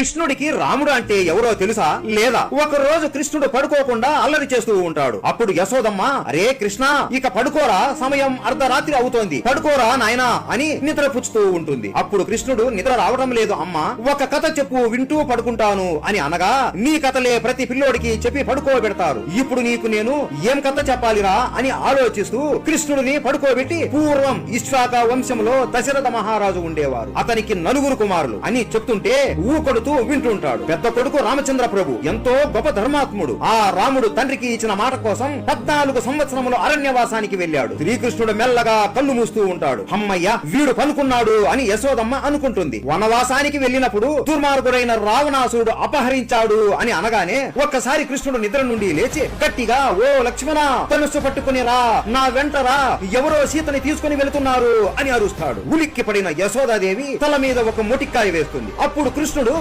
కృష్ణుడికి రాముడు అంటే ఎవరో తెలుసా? లేదా? ఒక రోజు కృష్ణుడు పడుకోకుండా అల్లరి చేస్తూ ఉంటాడు. అప్పుడు యశోదమ్మ, అరే కృష్ణ, ఇక పడుకోరా, సమయం అర్ధరాత్రి అవుతోంది, పడుకోరా నాయనా అని నిద్ర పుచ్చుతూ ఉంటుంది. అప్పుడు కృష్ణుడు, నిద్ర రావడం లేదు అమ్మా, ఒక కథ చెప్పు, వింటూ పడుకుంటాను అని అనగా, నీ కథలే ప్రతి పిల్లోడికి చెప్పి పడుకోబెడతారు, ఇప్పుడు నీకు నేను ఏం కథ చెప్పాలిరా అని ఆలోచిస్తూ కృష్ణుడిని పడుకోబెట్టి, పూర్వం ఇష్వాక వంశంలో దశరథ మహారాజు ఉండేవారు, అతనికి 9 కుమారులు అని చెప్తుంటే ఊకొడుతూ వింటుంటాడు. పెద్ద కొడుకు రామచంద్ర ప్రభు ఎంతో గొప్ప ధర్మాత్ముడు. ఆ రాముడు తండ్రికి ఇచ్చిన మాట కోసం 14 సంవత్సరములు అరణ్యవాసానికి వెళ్ళాడు. శ్రీకృష్ణుడు మెల్లగా కళ్ళు మూస్తూ ఉంటాడు. అమ్మయ్య, వీడు పనుకున్నాడు అని యశోదమ్మ అనుకుంటుంది. వనవాసానికి వెళ్ళినప్పుడు దుర్మార్గుడైన రావణాసురుడు అపహరించాడు అని అనగానే ఒక్కసారి కృష్ణుడు నిద్ర నుండి లేచి గట్టిగా, ఓ లక్ష్మణ, ధనుస్సు పట్టుకుని రా, నా వెంట రా, ఎవరో సీతని తీసుకుని వెళుతున్నారు అని అరుస్తాడు. ఉలిక్కి పడిన యశోదాదేవి తల మీద ఒక మొటిక్కాయ వేస్తుంది. అప్పుడు కృష్ణుడు